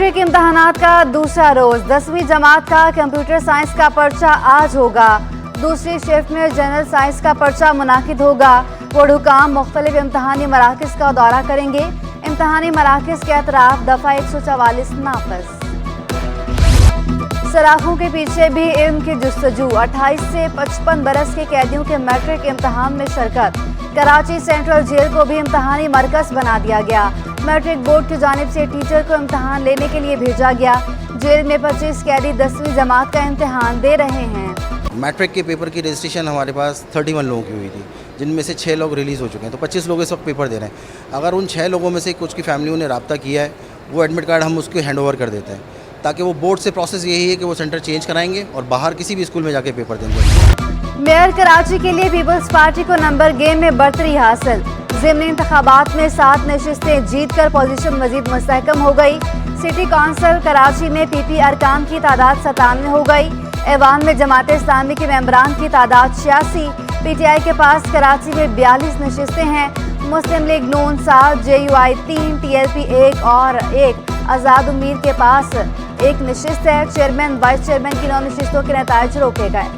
Matric इम्तहानात का दूसरा रोज 10वीं जमात का कंप्यूटर साइंस का पर्चा आज होगा। दूसरी शिफ्ट में जनरल साइंस का पर्चा मुनाकिद होगा। बोर्ड हुकाम मुख्तलिफ इम्तहानी मराकज़ का दौरा करेंगे। इम्तहानी मराकज़ के अतराफ दफ़ा 144 नाफिज। सराखों के पीछे भी इल्म की जुस्तजू। 28 से 55 बरस के कैदियों के मैट्रिक इम्तहान में शिरकत। कराची सेंट्रल जेल को भी इम्तहानी मरकज बना दिया गया। मैट्रिक बोर्ड की जानिब से टीचर को इम्तहान लेने के लिए भेजा गया। जेल में 25 कैदी 10वीं जमात का इम्तहान दे रहे हैं। मैट्रिक के पेपर की रजिस्ट्रेशन हमारे पास 31 लोगों की हुई थी, जिनमें से 6 लोग रिलीज़ हो चुके हैं, तो 25 लोग इस वक्त पेपर दे रहे हैं। अगर उन 6 लोगों में से कुछ की फैमिलियों ने रब्ता किया है, वो एडमिट कार्ड हम उसको हैंड ओवर कर देते हैं, ताकि वो बोर्ड से प्रोसेस यही है कि वो सेंटर चेंज कराएंगे और बाहर किसी भी स्कूल में जाके पेपर देंगे। मेयर कराची के लिए पीपल्स पार्टी को नंबर गेम में बढ़तरी हासिल। ज़िमनी इंतखाबात में 7 नशिस्तें जीत कर पोजीशन मजीद मुस्तहकम हो गई। सिटी कौंसिल कराची में पीपी अरकान की तादाद 97 हो गई। ऐवान में जमात इस्लामी के मेंबरान की तादाद 86। पीटीआई के पास कराची में 42 नशिस्तें हैं। मुस्लिम लीग नून 7, JUI 3, TLP 1 और 1। आज़ाद उम्मीद के पास 1 नशिस्त है। चेयरमैन वाइस चेयरमैन की 9 नशिस्तों के नताइज रोके गए।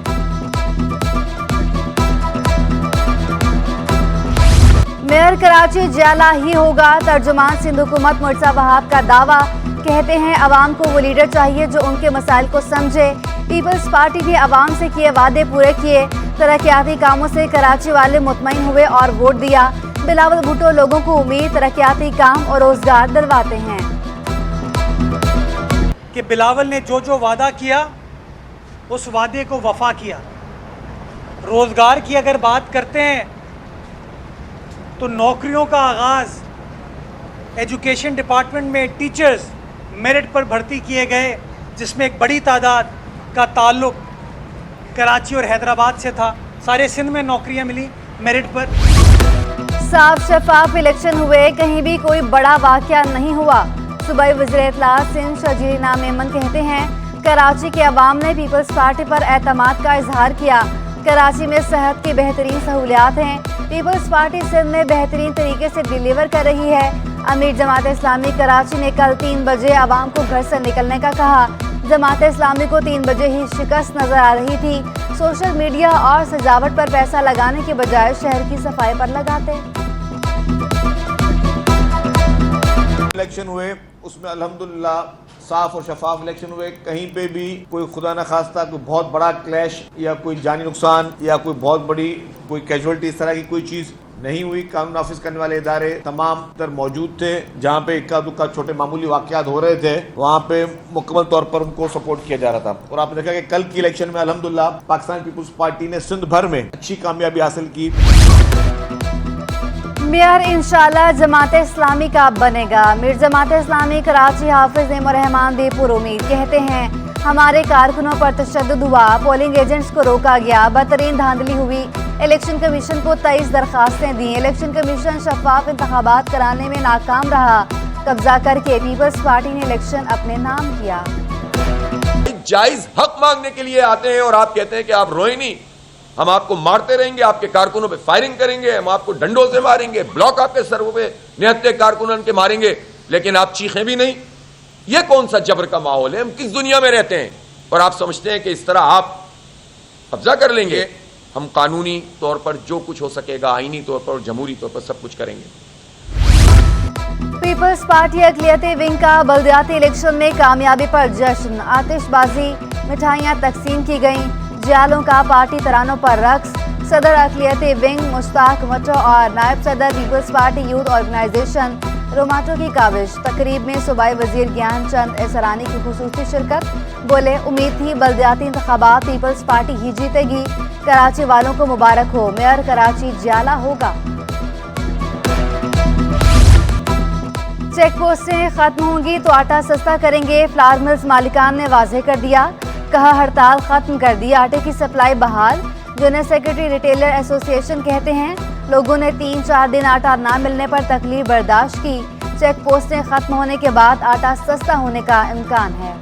मेयर कराची जियाला ही होगा। तर्जुमान सिंध हुकूमत मुर्तज़ा वहाब का दावा। कहते हैं अवाम को वो लीडर चाहिए जो उनके मसाइल को समझे। पीपल्स पार्टी भी अवाम से किए वादे पूरे किए। तरक्याती कामों से कराची वाले मुतमईन हुए और वोट दिया। बिलावल भुट्टो लोगों को उम्मीद तरक्याती काम और रोजगार दिलवाते हैं। कि बिलावल ने जो जो वादा किया उस वादे को वफा किया। रोजगार की अगर बात करते हैं तो नौकरियों का आगाज़ एजुकेशन डिपार्टमेंट में टीचर्स मेरिट पर भर्ती किए गए, जिसमें एक बड़ी तादाद का ताल्लुक कराची और हैदराबाद से था। सारे सिंध में नौकरियां मिली मेरिट पर। साफ शफाफ इलेक्शन हुए, कहीं भी कोई बड़ा वाकया नहीं हुआ। सूबाई वज़ीर इत्तलात सिंध शजील इनाम मेमन कहते हैं कराची के अवाम ने पीपल्स पार्टी पर एतमाद का इजहार किया। कराची में सेहत की बेहतरीन सहूलियात हैं। पीपल्स पार्टी सिंध में बेहतरीन तरीके से डिलीवर कर रही है। अमीर जमात इस्लामी कराची ने कल 3 बजे आवाम को घर से निकलने का कहा। जमात इस्लामी को 3 बजे ही शिकस्त नजर आ रही थी। सोशल मीडिया और सजावट पर पैसा लगाने के बजाय शहर की सफाई पर लगाते। इलेक्शन हुए उसमें अल्हम्दुलिल्लाह साफ और शफाफ इलेक्शन हुए। कहीं पे भी कोई खुदा न खास्ता कोई बहुत बड़ा क्लैश या कोई जानी नुकसान या कोई बहुत बड़ी कोई कैजुअलिटी इस तरह की कोई चीज़ नहीं हुई। कानून नाफिज करने वाले इदारे तमाम तर मौजूद थे। जहाँ पे इक्का दुक्का छोटे मामूली वाक़यात हो रहे थे, वहाँ पे मुकम्मल तौर पर उनको सपोर्ट किया जा रहा था। और आपने देखा कि कल की इलेक्शन में अल्हम्दुलिल्लाह पाकिस्तान पीपल्स पार्टी ने सिंध भर में अच्छी कामयाबी हासिल की। मेयर इंशाल्लाह जमात इस्लामी का बनेगा। मीर जमात इस्लामी कराची हाफिज नेमो रहमान भी पुरुमीद कहते हैं हमारे कारकुनों पर तशद्दुद हुआ, पोलिंग एजेंट्स को रोका गया, बदतरीन धांधली हुई। इलेक्शन कमीशन को 23 दरखास्तें दी। इलेक्शन कमीशन शफाफ इंतखाबात कराने में नाकाम रहा। कब्जा करके पीपल्स पार्टी ने इलेक्शन अपने नाम किया। जायज हक मांगने के लिए आते हैं और आप कहते हैं कि आप रोए नहीं, हम आपको मारते रहेंगे, आपके कारकुनों पे फायरिंग करेंगे, हम आपको डंडों से मारेंगे, ब्लॉक आपके सरों पे निहत्ते कारकुनों के मारेंगे, लेकिन आप चीखें भी नहीं। ये कौन सा जबर का माहौल है? हम किस दुनिया में रहते हैं? और आप समझते हैं कि इस तरह आप कब्जा कर लेंगे? हम कानूनी तौर पर जो कुछ हो सकेगा, आईनी तौर पर और जमहूरी तौर पर सब कुछ करेंगे। पीपल्स पार्टी अक़लियती विंग का बल्दियाती इलेक्शन में कामयाबी पर जश्न। आतिशबाजी, मिठाइयाँ तकसीम की गईं। जियालों का पार्टी तरानों पर रक्स। सदर अक़लियती विंग मुश्ताक मटो और नायब सदर पीपल्स पार्टी यूथ ऑर्गेनाइजेशन रोमाटो की काविश। तकरीब में सूबाई वजीर ज्ञान चंद एसरानी की खुसूसी शिरकत। बोले उम्मीद थी बल्दियाती इंतखाबात पीपल्स पार्टी ही जीतेगी। कराची वालों को मुबारक हो, मेयर कराची जियाला होगा। चेक पोस्टें खत्म होंगी तो आटा सस्ता करेंगे, फ्लावर मिल्स मालिकान ने वाज़ेह कर दिया। कहा हड़ताल खत्म कर दी, आटे की सप्लाई बहाल। जनरल सेक्रेटरी रिटेलर एसोसिएशन कहते हैं लोगों ने 3-4 दिन आटा ना मिलने पर तकलीफ बर्दाश्त की। चेक पोस्टें खत्म होने के बाद आटा सस्ता होने का इम्कान है।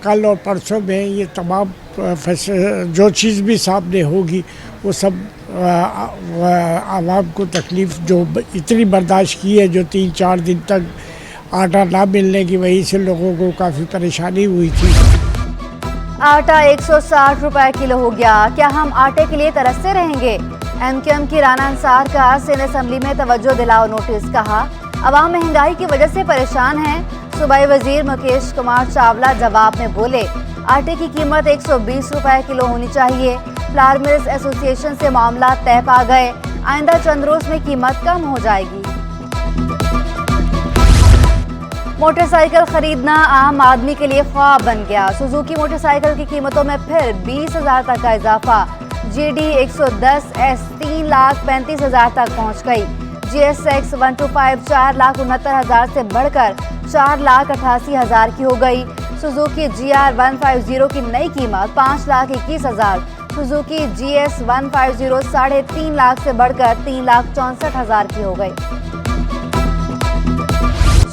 कल और परसों में ये तमाम जो चीज़ भी सामने होगी वो सब आवाम को तकलीफ़ जो इतनी बर्दाश्त की है, जो 3-4 दिन तक आटा ना मिलने की वजह से लोगों को काफ़ी परेशानी हुई थी। आटा 160 रुपए किलो हो गया। क्या हम आटे के लिए तरसते रहेंगे? एमक्यूएम की राना अंसार का सिंध असेंबली में तवज्जो दिलाओ नोटिस। कहा अवाम महंगाई की वजह से परेशान है। सूबाई वजीर मुकेश कुमार चावला जवाब में बोले आटे की कीमत 120 रुपए किलो होनी चाहिए। फ्लावर मिल्स एसोसिएशन से मामला तय पा गए। आइंदा चंद रोज में कीमत कम हो जाएगी। मोटरसाइकिल खरीदना आम आदमी के लिए ख्वाब बन गया। सुजुकी मोटरसाइकिल की कीमतों में फिर 20,000 तक का इजाफा। GD 110S 3,35,000 तक पहुंच गई। GSX 125 4,69,000 से बढ़कर 4,88,000 की हो गई। सुजुकी GR 150 की नई कीमत 5,21,000। सुजुकी GS 150 3.5 लाख से बढ़कर 3,64,000 की हो गई।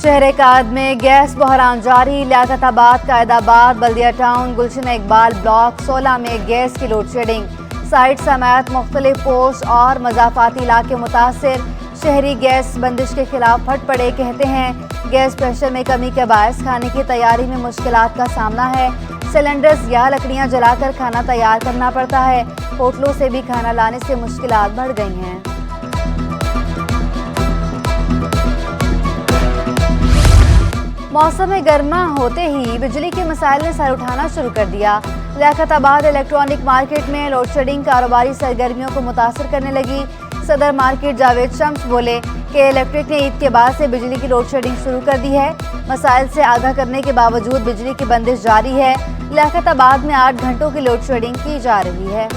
शहर काद में गैस बहरान जारी। लियाकताबाद, कायदाबाद, बल्दिया टाउन, गुलशन इकबाल ब्लॉक 16 में गैस की लोड शेडिंग। साइट समेत मुख्तलिफ पोस्ट और मजाफाती इलाके मुतासर। शहरी गैस बंदिश के खिलाफ फट पड़े। कहते हैं गैस प्रेशर में कमी के बायस खाने की तैयारी में मुश्किलात का सामना है। सिलेंडर्स या लकड़ियां जलाकर खाना तैयार करना पड़ता है। होटलों से भी खाना लाने से मुश्किलात बढ़ गई हैं। मौसम गर्मा होते ही बिजली के मसाइल ने सर उठाना शुरू कर दिया। लियाकताबाद इलेक्ट्रॉनिक मार्केट में लोड शेडिंग कारोबारी सरगर्मियों को मुतासर करने लगी। सदर मार्केट जावेद शम्स बोले कि इलेक्ट्रिक ने ईद के बाद से बिजली की लोड शेडिंग शुरू कर दी है। मसाइल से आगाह करने के बावजूद बिजली की बंदिश जारी है। लियाकताबाद में 8 घंटों की लोड शेडिंग की जा रही है।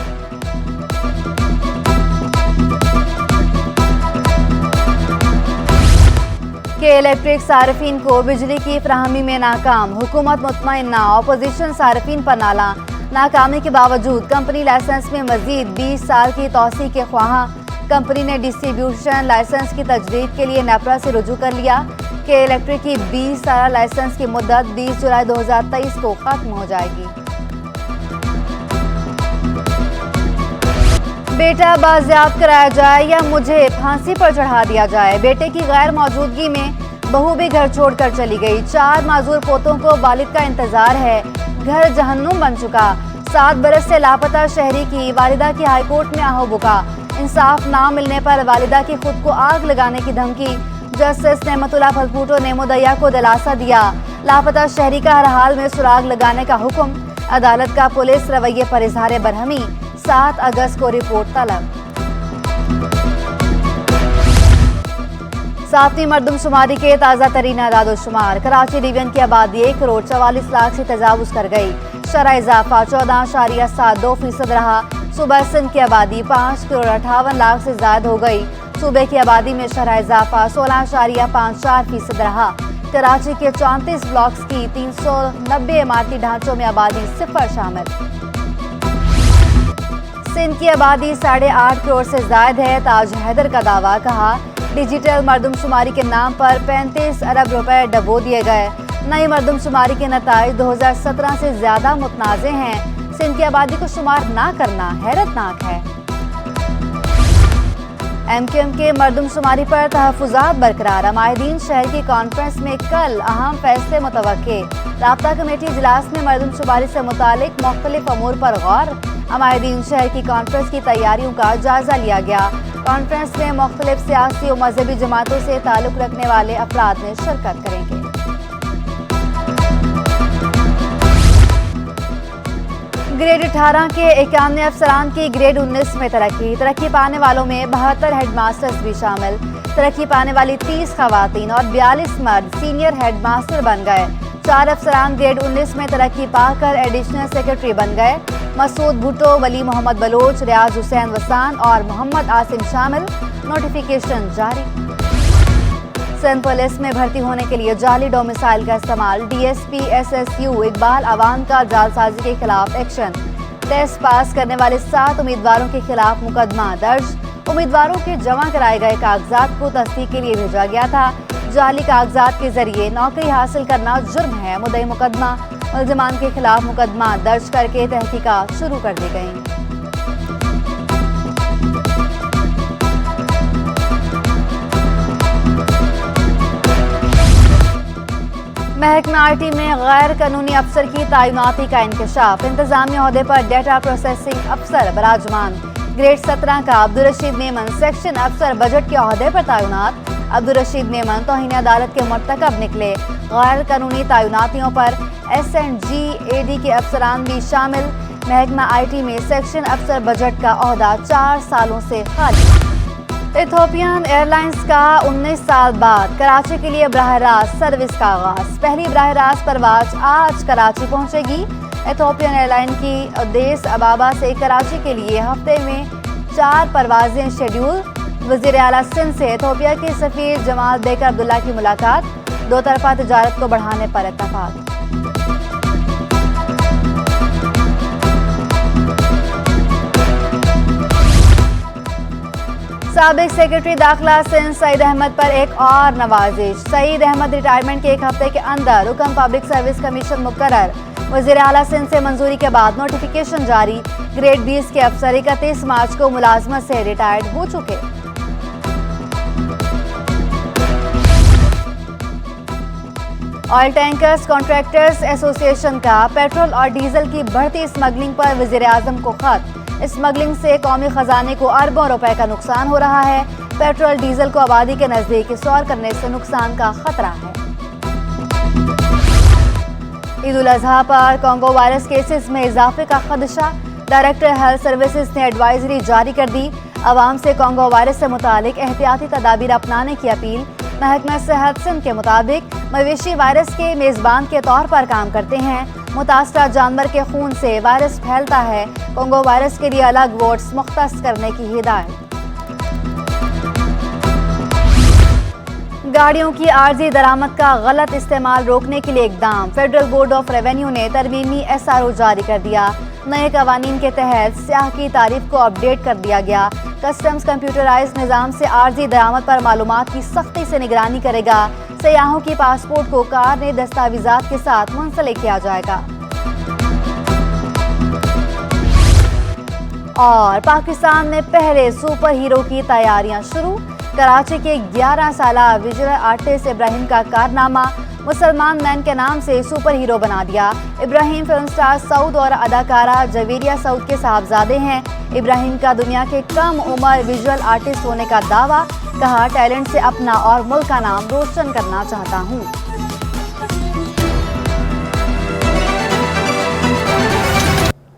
के इलेक्ट्रिक सार्फिन को बिजली की फराहमी में नाकाम। हुकूमत मुतमइन्ना, ऑपोजिशन सार्फिन पर नाला। नाकामी के बावजूद कंपनी लाइसेंस में मजीद 20 साल की तौसीक के ख्वाहा। कंपनी ने डिस्ट्रीब्यूशन लाइसेंस की तजदीद के लिए नेपरा से रुजू कर लिया कि इलेक्ट्रिक की 20 साल लाइसेंस की मुद्दत 20 जुलाई 2023 को खत्म हो जाएगी। बेटा बाजियाब कराया जाए या मुझे फांसी पर चढ़ा दिया जाए। बेटे की गैर मौजूदगी में बहू भी घर छोड़कर चली गई। 4 माजूर पोतों को वालिद का इंतजार है। घर जहन्नुम बन चुका। 7 बरस से लापता शहरी की वालिदा की हाईकोर्ट में आहो बुका। इंसाफ ना मिलने पर वालिदा की खुद को आग लगाने की धमकी। जस्टिस नेमतुल्लाह फलपूटो ने मुद्दइया को दिलासा दिया। लापता शहरी का हर हाल में सुराग लगाने का हुक्म। अदालत का पुलिस रवैये पर इजहार बरहमी। 7 अगस्त को रिपोर्ट तलब। 7वीं मरदमशुमारी के ताज़ा तरीन आदादोशुमार। कराची डिवीजन की आबादी 1,44,00,000 से तजावुज़ कर गई। शरह इजाफा 14.72% रहा। सूबा सिंध की आबादी 5,58,00,000 से ज्यादा हो गई। सूबे की आबादी में शरह इजाफा 16.54% रहा। कराची के 34 ब्लॉक्स की 390 इमारती ढांचों में आबादी 0 शामिल। सिंध की आबादी 8.5 करोड़ से ज्यादा है। ताज हैदर का दावा। कहा डिजिटल मरदमशुमारी के नाम पर 35 अरब रुपए डबो दिए गए। नई मरदमशुमारी के नताइज 2017 से ज्यादा मुतनाज़े हैं। सिंध की आबादी को शुमार ना करना हैरतनाक है। एमक्यूएम के मरदमशुमारी पर तहफ़्फ़ुज़ात बरकरार। अमायदीन शहर की कॉन्फ्रेंस में कल अहम फैसले मुतवक्के। राब्ता कमेटी इजलास में मरदमशुमारी से मुतालिक मुख्तलिफ अमूर पर गौर। अमायदीन शहर की कॉन्फ्रेंस की तैयारियों का जायजा लिया गया। कॉन्फ्रेंस में मुख्तलिफ सियासी और मजहबी जमातों से ताल्लुक़ रखने वाले अफराद में शिरकत करेंगे। ग्रेड 18 के 91 अफसरान की ग्रेड 19 में तरक्की पाने वालों में 72 हेडमास्टर्स भी शामिल। तरक्की पाने वाली 30 खवातीन और 42 मर्द सीनियर हेडमास्टर बन गए। 4 अफसरान ग्रेड 19 में तरक्की पाकर एडिशनल सेक्रेटरी बन गए। मसूद भुट्टो, वली मोहम्मद बलोच, रियाज हुसैन वसान और मोहम्मद आसिम शामिल। नोटिफिकेशन जारी। सिंध पुलिस में भर्ती होने के लिए जाली डोमिसाइल का इस्तेमाल। DSP SSU इकबाल अवान का जालसाजी के खिलाफ एक्शन। टेस्ट पास करने वाले 7 उम्मीदवारों के खिलाफ मुकदमा दर्ज। उम्मीदवारों के जमा कराए गए कागजात को तस्दीक के लिए भेजा गया था। जाली कागजात के जरिए नौकरी हासिल करना जुर्म है। मुद्दई मुकदमा। मुलजमान के खिलाफ मुकदमा दर्ज करके तहकीकात शुरू कर दी गई। महकमा आईटी में गैर कानूनी अफसर की तैनाती का इंकशाफ। इंतजामिया ओहदे पर डेटा प्रोसेसिंग अफसर बराजमान। ग्रेड 17 का अब्दुल रशीद मेमन सेक्शन अफसर बजट के ओहदे पर तैनात। अब्दुल रशीद मेमन तौहीन अदालत के मुर्तकब निकले। गैर कानूनी तैनातियों पर SNGAD के अफसरान भी शामिल। महकमा आईटी में सेक्शन अफसर बजट का ओहदा 4 सालों से खाली। इथोपियन एयरलाइंस का 19 साल बाद कराची के लिए बराह रास्त सर्विस का आगाज। पहली बराह रास्त परवाज आज कराची पहुंचेगी। इथोपियन एयरलाइन की अदेस अबाबा से कराची के लिए हफ्ते में 4 परवाजें शेड्यूल। वज़ीर आला सिंध से इथोपिया के सफीर जमाल बेकर अब्दुल्ला की मुलाकात। दो तरफा तजारत को बढ़ाने पर इत्तफाक। साबिक सेक्रेटरी दाखिला सिंध सईद अहमद पर एक और नवाजिश। सईद अहमद रिटायरमेंट के एक हफ्ते के अंदर हुक्म पब्लिक सर्विस कमीशन मुकर्रर। वज़ीर आला सिंध से मंजूरी के बाद नोटिफिकेशन जारी। ग्रेड 20 के अफसर 31 मार्च को मुलाजमत से रिटायर्ड हो चुके। ऑयल टैंकर्स कॉन्ट्रैक्टर्स एसोसिएशन का पेट्रोल और डीजल की बढ़ती स्मगलिंग पर वज़ीर आज़म को खत। स्मगलिंग से कौमी खजाने को अरबों रुपए का नुकसान हो रहा है। पेट्रोल डीजल को आबादी के नजदीक इस्तेमाल करने से नुकसान का खतरा है। ईद उल अजहा पर कोंगो वायरस केसेस में इजाफे का खदशा। डायरेक्टर हेल्थ सर्विसेज ने एडवाइजरी जारी कर दी। अवाम से कोंगो वायरस से मुतालिक एहतियाती तदाबीर अपनाने की अपील। महकमा सेहत सिंध के मुताबिक मवेशी वायरस के मेज़बान के तौर पर काम करते हैं। मुतासरा जानवर के खून से वायरस फैलता है। कोंगो वायरस के लिए अलग वार्ड्स मुख्तस करने की हिदायत। गाड़ियों की आर्जी दरामद का गलत इस्तेमाल रोकने के लिए इकदाम। फेडरल बोर्ड ऑफ रेवेन्यू ने तरमीमी SRO जारी कर दिया। नए कवानीन के तहत स्याह की तारीफ को अपडेट कर दिया गया। कस्टम्स कंप्यूटराइज निज़ाम से आर्जी दरामद पर मालूमात की सख्ती से निगरानी करेगा। सयाहों की पासपोर्ट को कार दस्तावेजात के साथ मुंसलिक किया जाएगा। और पाकिस्तान में पहले सुपर हीरो की तैयारियां शुरू। कराची के 11 साला विजुअल आर्टिस्ट इब्राहिम का कारनामा। मुसलमान मैन के नाम से सुपर हीरो बना दिया। इब्राहिम फिल्म स्टार सऊद और अदाकारा जवेरिया सऊद के साहबजादे हैं। इब्राहिम का दुनिया के कम उम्र विजुअल आर्टिस्ट होने का दावा। कहा, टैलेंट से अपना और मुल्क का नाम रोशन करना चाहता हूँ।